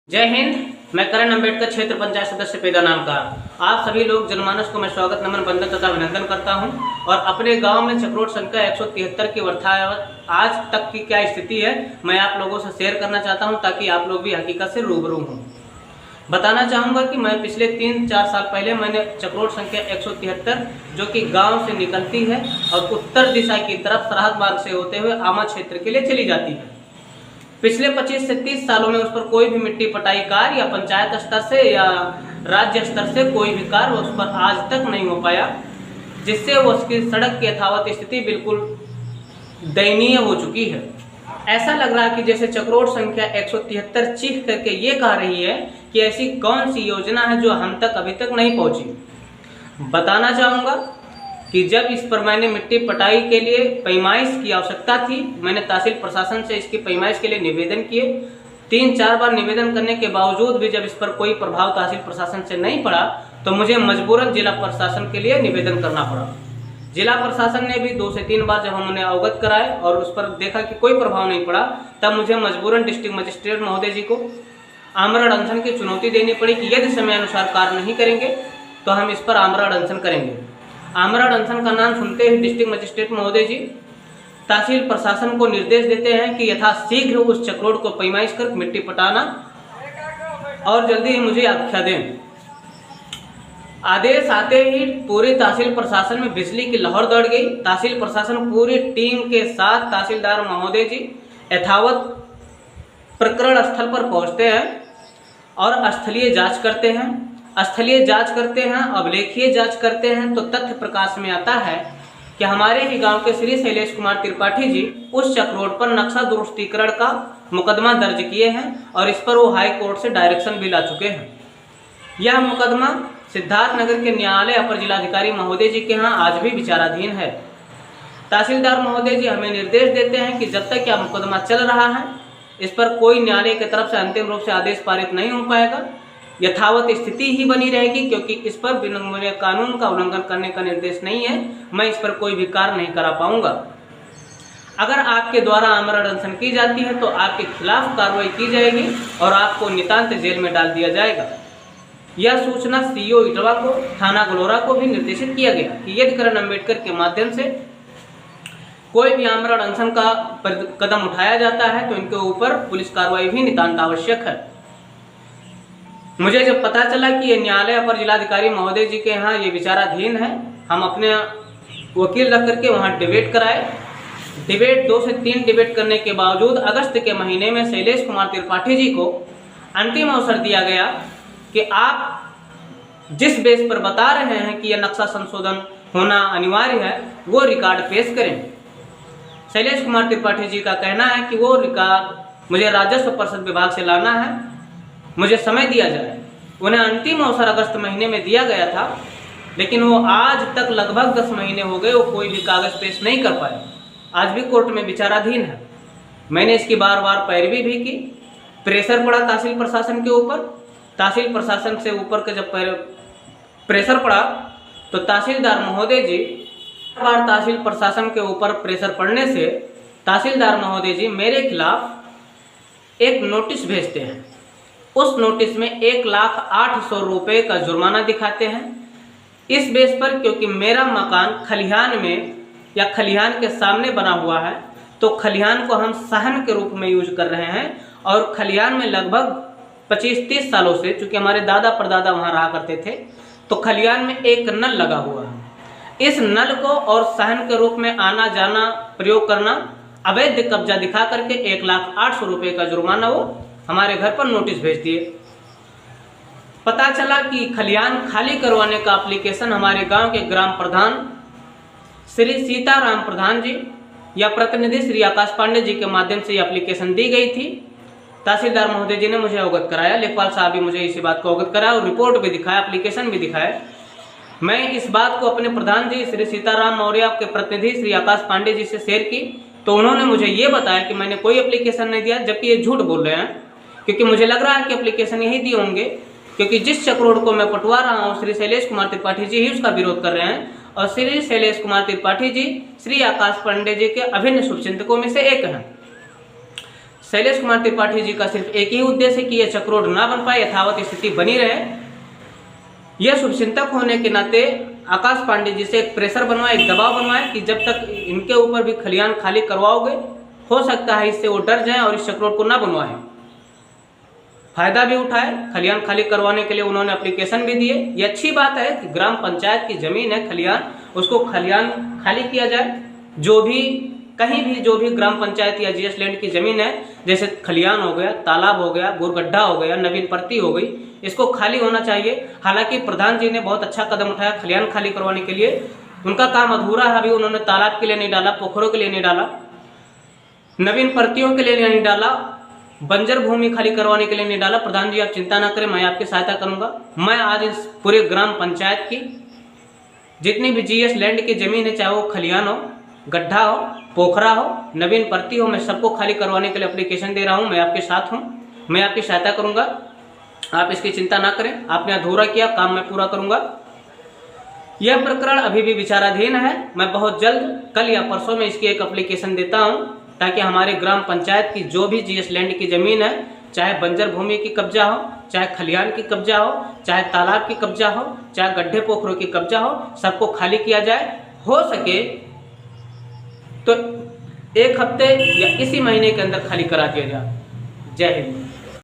जय हिंद। मैं करण अंबेडकर क्षेत्र पंचायत सदस्य पैदा नाम का आप सभी लोग जनमानस को मैं स्वागत नमन वंदन तथा अभिनंदन करता हूं। और अपने गांव में चक्रोट संख्या 173 की वर्षावत आज तक की क्या स्थिति है मैं आप लोगों से शेयर करना चाहता हूं, ताकि आप लोग भी हकीकत से रूबरू हों। बताना चाहूँगा कि मैं पिछले 3-4 साल पहले मैंने चक्रोट संख्या 173 जो कि गाँव से निकलती है और उत्तर दिशा की तरफ सरहद मार्ग से होते हुए आमा क्षेत्र के लिए चली जाती है। पिछले 25 से 30 सालों में उस पर कोई भी मिट्टी पटाई कार्य या पंचायत स्तर से या राज्य स्तर से कोई भी कार्य उस पर आज तक नहीं हो पाया, जिससे उसकी सड़क की यथावत स्थिति बिल्कुल दयनीय हो चुकी है। ऐसा लग रहा है कि जैसे चक्रोट संख्या 173 चीख करके ये कह रही है कि ऐसी कौन सी योजना है जो हम तक अभी तक नहीं पहुंची। बताना चाहूँगा कि जब इस पर मैंने मिट्टी पटाई के लिए पैमाइश की आवश्यकता थी, मैंने तहसील प्रशासन से इसकी पैमाइश के लिए निवेदन किए। 3-4 बार निवेदन करने के बावजूद भी जब इस पर कोई प्रभाव तहसील प्रशासन से नहीं पड़ा, तो मुझे मजबूरन जिला प्रशासन के लिए निवेदन करना पड़ा। जिला प्रशासन ने भी 2 से 3 बार जब हम उन्हें अवगत कराए और उस पर देखा कि कोई प्रभाव नहीं पड़ा, तब मुझे मजबूरन डिस्ट्रिक्ट मजिस्ट्रेट महोदय जी को आमरण अनशन की चुनौती देनी पड़ी कि यदि समय अनुसार कार्य नहीं करेंगे तो हम इस पर आमरण अनशन करेंगे। आमरण अनशन का नाम सुनते ही डिस्ट्रिक्ट मजिस्ट्रेट महोदय जी तहसील प्रशासन को निर्देश देते हैं कि यथाशीघ्र उस चक्रोट को पैमाइश कर मिट्टी पटाना और जल्दी ही मुझे आख्या दें। आदेश आते ही पूरी तहसील प्रशासन में बिजली की लहर दौड़ गई। तहसील प्रशासन पूरी टीम के साथ तहसीलदार महोदय जी यथावत प्रकरण स्थल पर पहुंचते हैं और स्थलीय जांच करते हैं। स्थलीय जांच करते हैं, अभिलेखीय जांच करते हैं, तो तथ्य प्रकाश में आता है कि हमारे ही गांव के श्री शैलेश कुमार त्रिपाठी जी उस चक्रोट पर नक्शा दुरुस्तीकरण का मुकदमा दर्ज किए हैं और इस पर वो हाई कोर्ट से डायरेक्शन भी ला चुके हैं। यह मुकदमा सिद्धार्थनगर के न्यायालय अपर जिलाधिकारी महोदय जी के यहाँ आज भी विचाराधीन है। तहसीलदार महोदय जी हमें निर्देश देते हैं कि जब तक यह मुकदमा चल रहा है, इस पर कोई न्यायालय की तरफ से अंतिम रूप से आदेश पारित नहीं हो पाएगा, यथावत स्थिति ही बनी रहेगी, क्योंकि इस पर मुझे कानून का उल्लंघन करने का निर्देश नहीं है। मैं इस पर कोई भी कार्य नहीं करा पाऊंगा। अगर आपके द्वारा आमरण अनशन की जाती है तो आपके खिलाफ कार्रवाई की जाएगी और आपको नितांत जेल में डाल दिया जाएगा। यह सूचना सीओ इटवा को, थाना गलोरा को भी निर्देशित किया गया कि यदि करण अंबेडकर के माध्यम से कोई भी आमरण अनशन का कदम उठाया जाता है तो इनके ऊपर पुलिस कार्रवाई भी नितांत आवश्यक है। मुझे जब पता चला कि ये न्यायालय अपर जिलाधिकारी महोदय जी के यहाँ ये विचाराधीन है, हम अपने वकील रख करके वहाँ डिबेट कराए। डिबेट 2 से 3 डिबेट करने के बावजूद अगस्त के महीने में शैलेश कुमार त्रिपाठी जी को अंतिम अवसर दिया गया कि आप जिस बेस पर बता रहे हैं कि यह नक्शा संशोधन होना अनिवार्य है, वो रिकॉर्ड पेश करें। शैलेश कुमार त्रिपाठी जी का कहना है कि वो रिकॉर्ड मुझे राजस्व परिषद विभाग से लाना है, मुझे समय दिया जाए। उन्हें अंतिम अवसर अगस्त महीने में दिया गया था, लेकिन वो आज तक लगभग 10 महीने हो गए, वो कोई भी कागज़ पेश नहीं कर पाए। आज भी कोर्ट में विचाराधीन है। मैंने इसकी बार बार पैरवी भी की, प्रेशर पड़ा तहसील प्रशासन के ऊपर। तहसील प्रशासन से ऊपर का जब प्रेशर पड़ा तो तहसीलदार महोदय जी बार तहसील प्रशासन के ऊपर प्रेशर पड़ने से तहसीलदार महोदय जी मेरे खिलाफ एक नोटिस भेजते हैं। उस नोटिस में 1,08,000 रुपये का जुर्माना दिखाते हैं। इस बेस पर क्योंकि मेरा मकान खलिहान में या खलिहान के सामने बना हुआ है, तो खलिहान को हम सहन के रूप में यूज कर रहे हैं और खलिहान में लगभग 25-30 सालों से, चूँकि हमारे दादा परदादा वहाँ रहा करते थे, तो खलिहान में एक नल लगा हुआ है। इस नल को और सहन के रूप में आना जाना प्रयोग करना अवैध कब्जा दिखा करके 1,08,000 रुपये का जुर्माना वो हमारे घर पर नोटिस भेज दिए। पता चला कि खलिहान खाली करवाने का एप्लीकेशन हमारे गांव के ग्राम प्रधान श्री सीताराम प्रधान जी या प्रतिनिधि श्री आकाश पांडे जी के माध्यम से ये एप्लीकेशन दी गई थी। तहसीलदार महोदय जी ने मुझे अवगत कराया, लेखपाल साहब भी मुझे इसी बात को अवगत कराया और रिपोर्ट भी दिखाया, एप्लीकेशन भी दिखाया। मैं इस बात को अपने प्रधान जी श्री सीताराम मौर्य के प्रतिनिधि श्री आकाश पांडे जी से शेयर की, तो उन्होंने मुझे ये बताया कि मैंने कोई एप्लीकेशन नहीं दिया, जबकि ये झूठ बोल रहे हैं। क्योंकि मुझे लग रहा है कि एप्लीकेशन यही दिए होंगे, क्योंकि जिस चक्रोट को मैं पटवा रहा हूँ श्री शैलेश कुमार त्रिपाठी जी ही उसका विरोध कर रहे हैं और श्री शैलेश कुमार त्रिपाठी जी श्री आकाश पांडे जी के अभिन्न शुभचिंतकों में से एक हैं। शैलेश कुमार त्रिपाठी जी का सिर्फ एक ही उद्देश्य है कि यह चक्रोड ना बन पाए, यथावत स्थिति बनी रहे। यह शुभचिंतक होने के नाते आकाश पांडे जी से एक प्रेशर बनवाए, एक दबाव बनवाए कि जब तक इनके ऊपर भी खलियान खाली करवाओगे, हो सकता है इससे वो डर जाएं और इस चक्रोड को ना बनवाएं। फायदा भी उठाए, खलियान खाली करवाने के लिए उन्होंने एप्लीकेशन भी दिए। ये अच्छी बात है कि ग्राम पंचायत की जमीन है खलियान, उसको खलियान खाली किया जाए। जो भी कहीं भी जो भी ग्राम पंचायत या जीएस लैंड की जमीन है, जैसे खलियान हो गया, तालाब हो गया, गोरगड्ढा हो गया, नवीन परती हो गई, इसको खाली होना चाहिए। हालांकि प्रधान जी ने बहुत अच्छा कदम उठाया खलियान खाली करवाने के लिए। उनका काम अधूरा है, अभी उन्होंने तालाब के लिए नहीं डाला, पोखरों के लिए नहीं डाला, नवीन परतियों के लिए नहीं डाला, बंजर भूमि खाली करवाने के लिए नहीं डाला। प्रधान जी आप चिंता ना करें, मैं आपकी सहायता करूंगा। मैं आज इस पूरे ग्राम पंचायत की जितनी भी जीएस लैंड की जमीन है, चाहे वो खलियान हो, गड्ढा हो, पोखरा हो, नवीन परती हो, मैं सबको खाली करवाने के लिए एप्लीकेशन दे रहा हूं। मैं आपके साथ हूं, मैं आपकी सहायता करूंगा, आप इसकी चिंता ना करें। आपने अधूरा किया काम मैं पूरा करूंगा। यह प्रकरण अभी भी विचाराधीन है। मैं बहुत जल्द कल या परसों में इसकी एक एप्लीकेशन देता हूं, ताकि हमारे ग्राम पंचायत की जो भी जीएस लैंड की जमीन है, चाहे बंजर भूमि की कब्जा हो, चाहे खलियान की कब्जा हो, चाहे तालाब की कब्जा हो, चाहे गड्ढे पोखरों की कब्जा हो, सबको खाली किया जाए। हो सके तो एक हफ्ते या इसी महीने के अंदर खाली करा दिया जाए। जय हिंद।